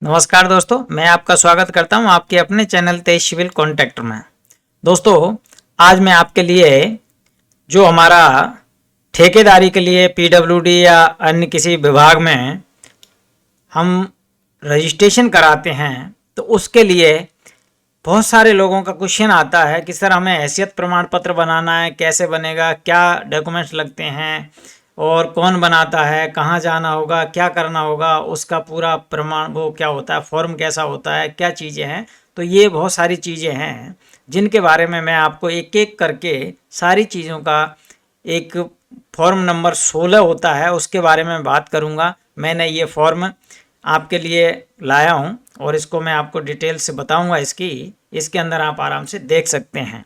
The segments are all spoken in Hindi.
नमस्कार दोस्तों, मैं आपका स्वागत करता हूं आपके अपने चैनल तेज सिविल कॉन्ट्रैक्टर में। दोस्तों, आज मैं आपके लिए जो हमारा ठेकेदारी के लिए पीडब्ल्यूडी या अन्य किसी विभाग में हम रजिस्ट्रेशन कराते हैं, तो उसके लिए बहुत सारे लोगों का क्वेश्चन आता है कि सर हमें हैसियत प्रमाण पत्र बनाना है, कैसे बनेगा, क्या डॉक्यूमेंट्स लगते हैं और कौन बनाता है, कहाँ जाना होगा, क्या करना होगा, उसका पूरा प्रमाण वो क्या होता है, फॉर्म कैसा होता है, क्या चीज़ें हैं। तो ये बहुत सारी चीज़ें हैं जिनके बारे में मैं आपको एक एक करके सारी चीज़ों का एक फॉर्म नंबर 16 होता है उसके बारे में बात करूँगा। मैंने ये फॉर्म आपके लिए लाया हूँ और इसको मैं आपको डिटेल से बताऊँगा। इसके अंदर आप आराम से देख सकते हैं।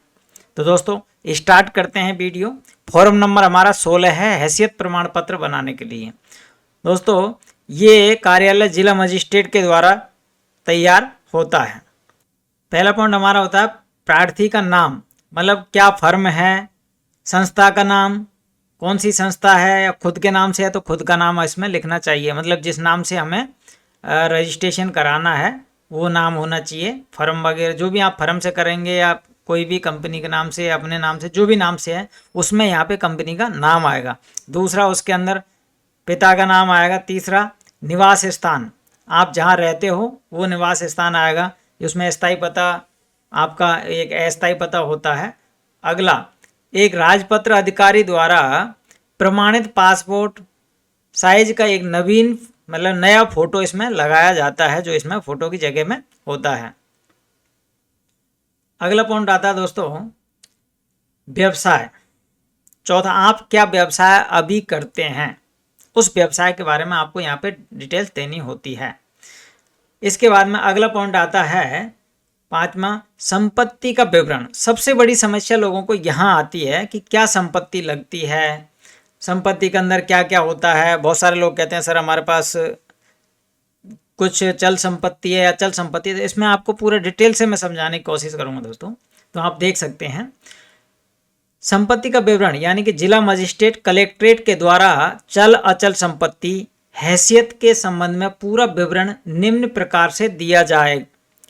तो दोस्तों, स्टार्ट करते हैं वीडियो। फॉर्म नंबर हमारा 16 है हैसियत प्रमाण पत्र बनाने के लिए। दोस्तों, ये कार्यालय जिला मजिस्ट्रेट के द्वारा तैयार होता है। पहला पॉइंट हमारा होता है प्रार्थी का नाम, मतलब क्या फर्म है, संस्था का नाम, कौन सी संस्था है, या खुद के नाम से है तो खुद का नाम इसमें लिखना चाहिए। मतलब जिस नाम से हमें रजिस्ट्रेशन कराना है वो नाम होना चाहिए। फर्म वगैरह जो भी आप फर्म से करेंगे या कोई भी कंपनी के नाम से, अपने नाम से, जो भी नाम से है उसमें यहाँ पे कंपनी का नाम आएगा। दूसरा, उसके अंदर पिता का नाम आएगा। तीसरा, निवास स्थान, आप जहाँ रहते हो वो निवास स्थान आएगा। उसमें स्थायी पता आपका एक अस्थायी पता होता है। अगला, एक राजपत्र अधिकारी द्वारा प्रमाणित पासपोर्ट साइज का एक नवीन मतलब नया फोटो इसमें लगाया जाता है, जो इसमें फोटो की जगह में होता है। अगला पॉइंट आता है दोस्तों व्यवसाय। चौथा, आप क्या व्यवसाय अभी करते हैं, उस व्यवसाय के बारे में आपको यहाँ पे डिटेल्स देनी होती है। इसके बाद में अगला पॉइंट आता है पांचवा, संपत्ति का विवरण। सबसे बड़ी समस्या लोगों को यहाँ आती है कि क्या संपत्ति लगती है, संपत्ति के अंदर क्या क्या होता है। बहुत सारे लोग कहते हैं सर हमारे पास कुछ चल संपत्ति है या चल संपत्ति है। तो इसमें आपको पूरा डिटेल से मैं समझाने की कोशिश करूंगा दोस्तों। तो आप देख सकते हैं संपत्ति का विवरण, यानी कि जिला मजिस्ट्रेट कलेक्ट्रेट के द्वारा चल अचल संपत्ति हैसियत के संबंध में पूरा विवरण निम्न प्रकार से दिया जाए।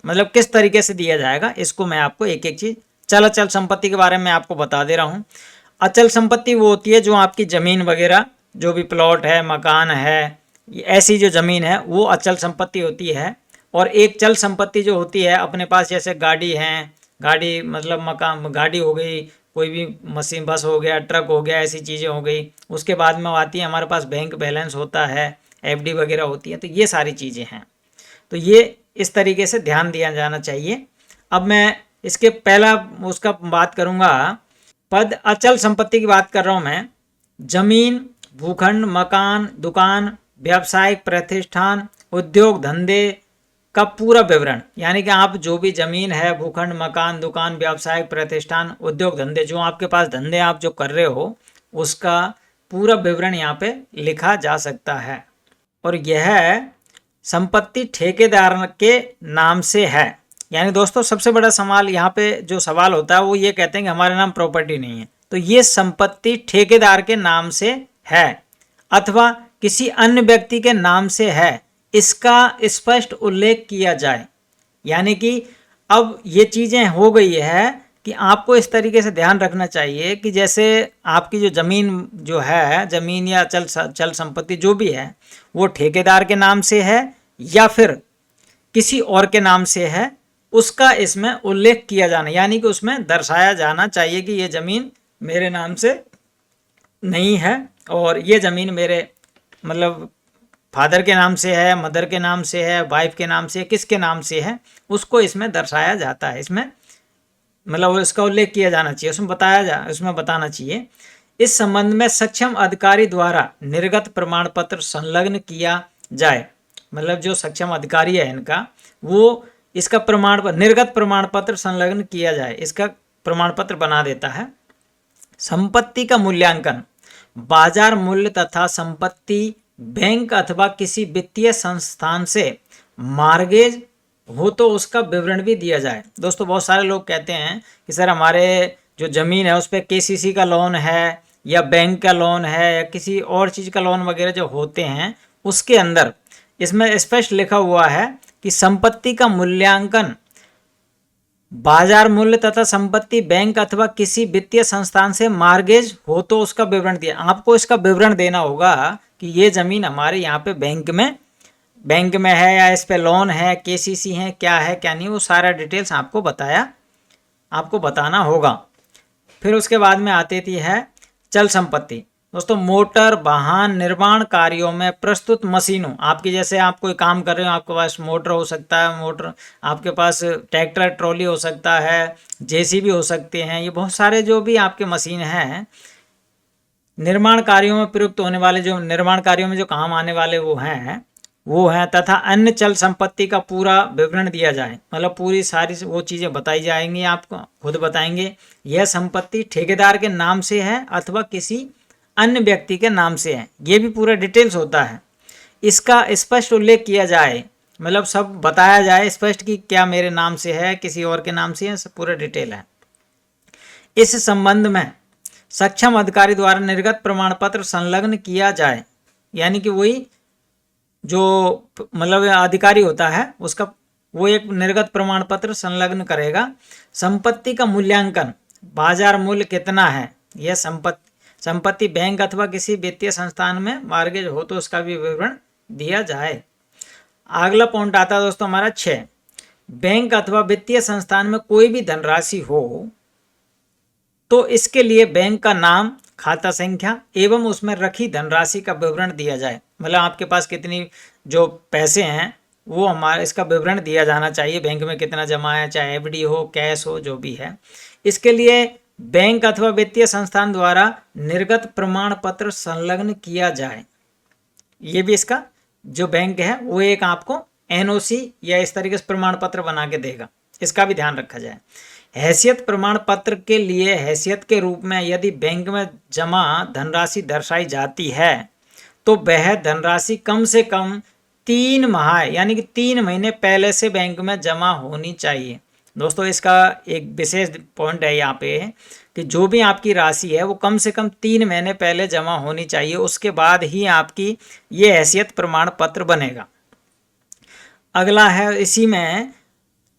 मतलब किस तरीके से दिया जाएगा, इसको मैं आपको एक एक चीज चल अचल संपत्ति के बारे में आपको बता दे रहा हूँ। अचल संपत्ति वो होती है जो आपकी ज़मीन वगैरह, जो भी प्लॉट है, मकान है, ऐसी जो ज़मीन है वो अचल संपत्ति होती है। और एक चल संपत्ति जो होती है अपने पास, जैसे गाड़ी है, गाड़ी मतलब मकान, गाड़ी हो गई, कोई भी मशीन, बस हो गया, ट्रक हो गया, ऐसी चीज़ें हो गई। उसके बाद में आती है हमारे पास बैंक बैलेंस होता है, एफडी वगैरह होती है। तो ये सारी चीज़ें हैं। तो ये इस तरीके से ध्यान दिया जाना चाहिए। अब मैं इसके पहला उसका बात करूँगा। पद अचल संपत्ति की बात कर रहा हूँ मैं। जमीन, भूखंड, मकान, दुकान, व्यावसायिक प्रतिष्ठान, उद्योग धंधे का पूरा विवरण, यानी कि आप जो भी जमीन है, भूखंड, मकान, दुकान, व्यावसायिक प्रतिष्ठान, उद्योग धंधे, जो आपके पास धंधे आप जो कर रहे हो उसका पूरा विवरण यहाँ पे लिखा जा सकता है। और यह संपत्ति ठेकेदार के नाम से है। यानी दोस्तों, सबसे बड़ा सवाल यहाँ पे जो सवाल होता है वो ये कहते हैं कि हमारे नाम प्रॉपर्टी नहीं है। तो ये संपत्ति ठेकेदार के नाम से है अथवा किसी अन्य व्यक्ति के नाम से है, इसका स्पष्ट उल्लेख किया जाए। यानी कि अब ये चीज़ें हो गई है कि आपको इस तरीके से ध्यान रखना चाहिए कि जैसे आपकी जो ज़मीन जो है, ज़मीन या चल संपत्ति जो भी है वो ठेकेदार के नाम से है या फिर किसी और के नाम से है, उसका इसमें उल्लेख किया जाना, यानी कि उसमें दर्शाया जाना चाहिए कि ये ज़मीन मेरे नाम से नहीं है और ये ज़मीन मेरे मतलब फादर के नाम से है, मदर के नाम से है, वाइफ के नाम से, किसके नाम से है, उसको इसमें दर्शाया जाता है। इसमें मतलब इसका उल्लेख किया जाना चाहिए, उसमें बताना चाहिए। इस संबंध में सक्षम अधिकारी द्वारा निर्गत प्रमाण पत्र संलग्न किया जाए। मतलब जो सक्षम अधिकारी है इनका, वो इसका निर्गत प्रमाण पत्र संलग्न किया जाए, इसका प्रमाण पत्र बना देता है। संपत्ति का मूल्यांकन, बाजार मूल्य तथा संपत्ति बैंक अथवा किसी वित्तीय संस्थान से मार्गेज हो तो उसका विवरण भी दिया जाए। दोस्तों, बहुत सारे लोग कहते हैं कि सर हमारे जो ज़मीन है उस पर केसीसी का लोन है या बैंक का लोन है या किसी और चीज़ का लोन वगैरह जो होते हैं, उसके अंदर इसमें स्पष्ट लिखा हुआ है कि संपत्ति का मूल्यांकन बाजार मूल्य तथा संपत्ति बैंक अथवा किसी वित्तीय संस्थान से मार्गेज हो तो उसका विवरण दिया। आपको इसका विवरण देना होगा कि ये जमीन हमारे यहाँ पे बैंक में है या इस पे लोन है, केसीसी है, क्या है क्या नहीं, वो सारा डिटेल्स आपको बताना होगा। फिर उसके बाद में आती थी है चल संपत्ति। दोस्तों मोटर वाहन निर्माण कार्यों में प्रस्तुत मशीनों, आपकी जैसे आप कोई काम कर रहे हो, आपके पास मोटर हो सकता है, मोटर आपके पास ट्रैक्टर ट्रॉली हो सकता है, जेसीबी हो सकते हैं, ये बहुत सारे जो भी आपके मशीन हैं निर्माण कार्यों में प्रयुक्त होने वाले, जो निर्माण कार्यों में जो काम आने वाले वो हैं तथा अन्य चल संपत्ति का पूरा विवरण दिया जाए। मतलब पूरी सारी वो चीज़ें बताई जाएंगी, आपको खुद बताएंगे। यह संपत्ति ठेकेदार के नाम से है अथवा किसी अन्य व्यक्ति के नाम से है, ये भी पूरा डिटेल्स होता है। इसका स्पष्ट उल्लेख किया जाए, मतलब सब बताया जाए स्पष्ट कि क्या मेरे नाम से है, किसी और के नाम से है, सब पूरा डिटेल है। इस संबंध में सक्षम अधिकारी द्वारा निर्गत प्रमाण पत्र संलग्न किया जाए, यानी कि वही जो मतलब अधिकारी होता है उसका वो एक निर्गत प्रमाण पत्र संलग्न करेगा। संपत्ति का मूल्यांकन, बाजार मूल्य कितना है, यह संपत्ति बैंक अथवा किसी वित्तीय संस्थान में मार्गेज हो तो उसका भी विवरण दिया जाए। अगला पॉइंट आता है दोस्तों हमारा 6, बैंक अथवा वित्तीय संस्थान में कोई भी धनराशि हो तो इसके लिए बैंक का नाम, खाता संख्या एवं उसमें रखी धनराशि का विवरण दिया जाए। मतलब आपके पास कितनी जो पैसे हैं वो हमारा इसका विवरण दिया जाना चाहिए, बैंक में कितना जमा है, चाहे एफडी हो, कैश हो, जो भी है। इसके लिए बैंक अथवा वित्तीय संस्थान द्वारा निर्गत प्रमाण पत्र संलग्न किया जाए। ये भी इसका जो बैंक है वो एक आपको एनओसी या इस तरीके से प्रमाण पत्र बना के देगा, इसका भी ध्यान रखा जाए। हैसियत प्रमाण पत्र के लिए हैसियत के रूप में यदि बैंक में जमा धनराशि दर्शाई जाती है तो वह धनराशि कम से कम 3 माह यानी कि 3 महीने पहले से बैंक में जमा होनी चाहिए। दोस्तों इसका एक विशेष पॉइंट है यहाँ पे कि जो भी आपकी राशि है वो कम से कम 3 महीने पहले जमा होनी चाहिए, उसके बाद ही आपकी ये हैसियत प्रमाण पत्र बनेगा। अगला है इसी में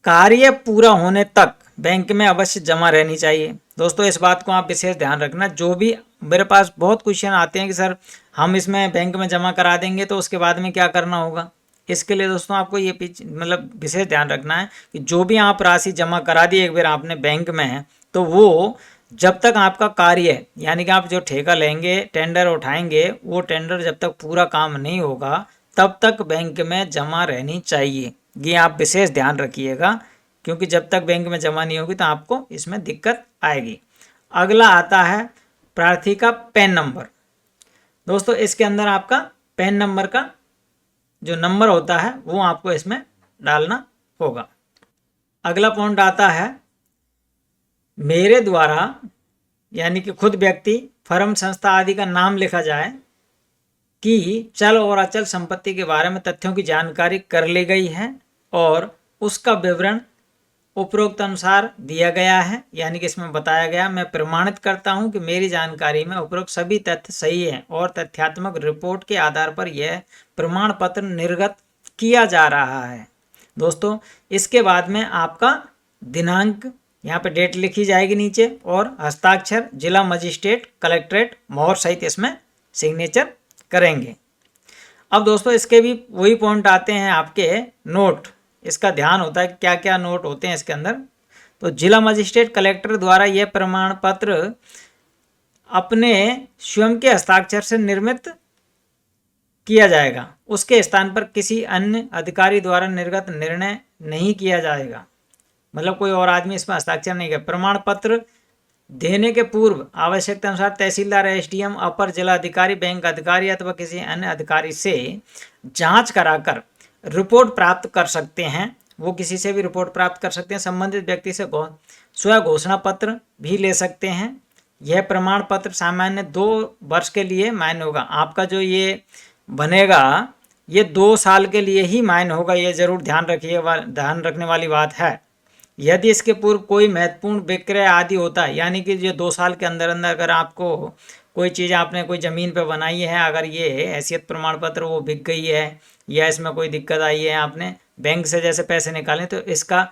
कार्य पूरा होने तक बैंक में अवश्य जमा रहनी चाहिए। दोस्तों इस बात को आप विशेष ध्यान रखना। जो भी मेरे पास बहुत क्वेश्चन आते हैं कि सर हम इसमें बैंक में जमा करा देंगे तो उसके बाद में क्या करना होगा, इसके लिए दोस्तों आपको ये मतलब विशेष ध्यान रखना है कि जो भी आप राशि जमा करा दी एक बार आपने बैंक में, तो वो जब तक आपका कार्य यानी कि आप जो ठेका लेंगे, टेंडर उठाएंगे, वो टेंडर जब तक पूरा काम नहीं होगा तब तक बैंक में जमा रहनी चाहिए। ये आप विशेष ध्यान रखिएगा, क्योंकि जब तक बैंक में जमा नहीं होगी तो आपको इसमें दिक्कत आएगी। अगला आता है प्रार्थी का पैन नंबर। दोस्तों इसके अंदर आपका पैन नंबर का जो नंबर होता है वो आपको इसमें डालना होगा। अगला पॉइंट आता है मेरे द्वारा यानी कि खुद व्यक्ति, फर्म, संस्था आदि का नाम लिखा जाए कि चल और अचल संपत्ति के बारे में तथ्यों की जानकारी कर ली गई है और उसका विवरण उपरोक्त अनुसार दिया गया है, यानी कि इसमें बताया गया मैं प्रमाणित करता हूं कि मेरी जानकारी में उपरोक्त सभी तथ्य सही हैं और तथ्यात्मक रिपोर्ट के आधार पर यह प्रमाण पत्र निर्गत किया जा रहा है। दोस्तों इसके बाद में आपका दिनांक यहाँ पे डेट लिखी जाएगी नीचे और हस्ताक्षर जिला मजिस्ट्रेट, कलेक्ट्रेट, मोहर सहित इसमें सिग्नेचर करेंगे। अब दोस्तों इसके भी वही पॉइंट आते हैं आपके नोट। इसका ध्यान होता है कि क्या क्या नोट होते हैं इसके अंदर। तो जिला मजिस्ट्रेट, कलेक्टर द्वारा यह प्रमाण पत्र अपने स्वयं के हस्ताक्षर से निर्मित किया जाएगा, उसके स्थान पर किसी अन्य अधिकारी द्वारा निर्गत निर्णय नहीं किया जाएगा। मतलब कोई और आदमी इसमें हस्ताक्षर नहीं किया। प्रमाण पत्र देने के पूर्व आवश्यकता अनुसार तहसीलदार, एसडीएम, अपर जिला अधिकारी, बैंक अधिकारी अथवा किसी अन्य अधिकारी से जांच कराकर रिपोर्ट प्राप्त कर सकते हैं। वो किसी से भी रिपोर्ट प्राप्त कर सकते हैं। संबंधित व्यक्ति से स्व घोषणा पत्र भी ले सकते हैं। यह प्रमाण पत्र सामान्य 2 वर्ष के लिए मान्य होगा। आपका जो ये बनेगा ये 2 साल के लिए ही मान्य होगा, ये जरूर ध्यान रखने वाली बात है। यदि इसके पूर्व कोई महत्वपूर्ण विक्रय आदि होता है, यानी कि ये 2 साल के अंदर अंदर अगर आपको कोई चीज़ आपने कोई ज़मीन पे बनाई है, अगर ये हैसियत प्रमाण पत्र वो बिक गई है या इसमें कोई दिक्कत आई है आपने, बैंक से जैसे पैसे निकालें, तो इसका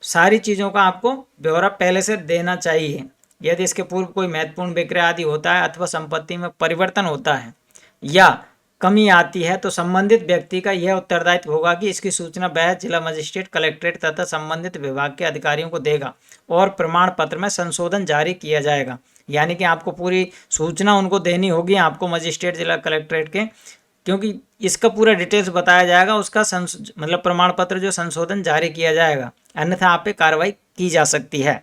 सारी चीज़ों का आपको ब्यौरा पहले से देना चाहिए। यदि इसके पूर्व कोई महत्वपूर्ण विक्रय आदि होता है अथवा संपत्ति में परिवर्तन होता है या कमी आती है तो संबंधित व्यक्ति का यह उत्तरदायित्व होगा कि इसकी सूचना वह जिला मजिस्ट्रेट, कलेक्ट्रेट तथा संबंधित विभाग के अधिकारियों को देगा और प्रमाण पत्र में संशोधन जारी किया जाएगा। यानी कि आपको पूरी सूचना उनको देनी होगी, आपको मजिस्ट्रेट, जिला कलेक्ट्रेट के, क्योंकि इसका पूरा डिटेल्स बताया जाएगा, उसका मतलब प्रमाण पत्र जो संशोधन जारी किया जाएगा, अन्यथा आप पे कार्रवाई की जा सकती है।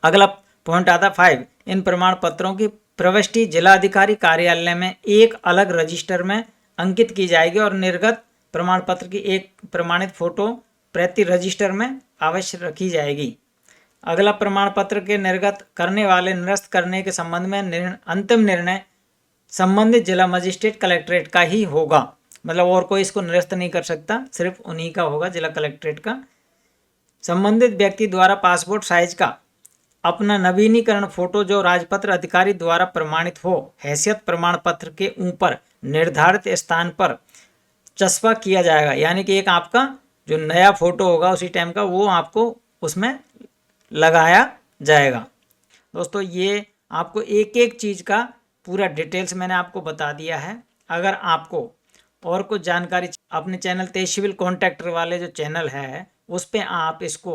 अगला पॉइंट आता 5, इन प्रमाण पत्रों की प्रविष्टि जिलाधिकारी कार्यालय में एक अलग रजिस्टर में अंकित की जाएगी और निर्गत प्रमाण पत्र की एक प्रमाणित फोटो प्रति रजिस्टर में अवश्य रखी जाएगी। अगला, प्रमाण पत्र के निर्गत करने वाले निरस्त करने के संबंध में अंतिम निर्णय संबंधित जिला मजिस्ट्रेट, कलेक्ट्रेट का ही होगा। मतलब और कोई इसको निरस्त नहीं कर सकता, सिर्फ उन्हीं का होगा, जिला कलेक्ट्रेट का। संबंधित व्यक्ति द्वारा पासपोर्ट साइज का अपना नवीनीकरण फोटो जो राजपत्र अधिकारी द्वारा प्रमाणित हो, हैसियत प्रमाण पत्र के ऊपर निर्धारित स्थान पर चस्पा किया जाएगा। यानी कि एक आपका जो नया फोटो होगा उसी टाइम का, वो आपको उसमें लगाया जाएगा। दोस्तों, ये आपको एक एक चीज़ का पूरा डिटेल्स मैंने आपको बता दिया है। अगर आपको और कुछ जानकारी अपने चैनल तेज सिविल कॉन्ट्रैक्टर वाले जो चैनल है उस पर आप इसको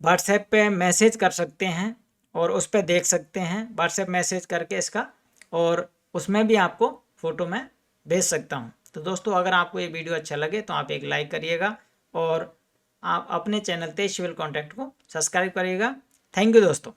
व्हाट्सएप पे मैसेज कर सकते हैं और उस पर देख सकते हैं, व्हाट्सएप मैसेज करके इसका, और उसमें भी आपको फ़ोटो मैं भेज सकता हूं। तो दोस्तों, अगर आपको ये वीडियो अच्छा लगे तो आप एक लाइक करिएगा और आप अपने चैनल तेज सिविल कॉन्ट्रैक्ट को सब्सक्राइब करिएगा। थैंक यू दोस्तों।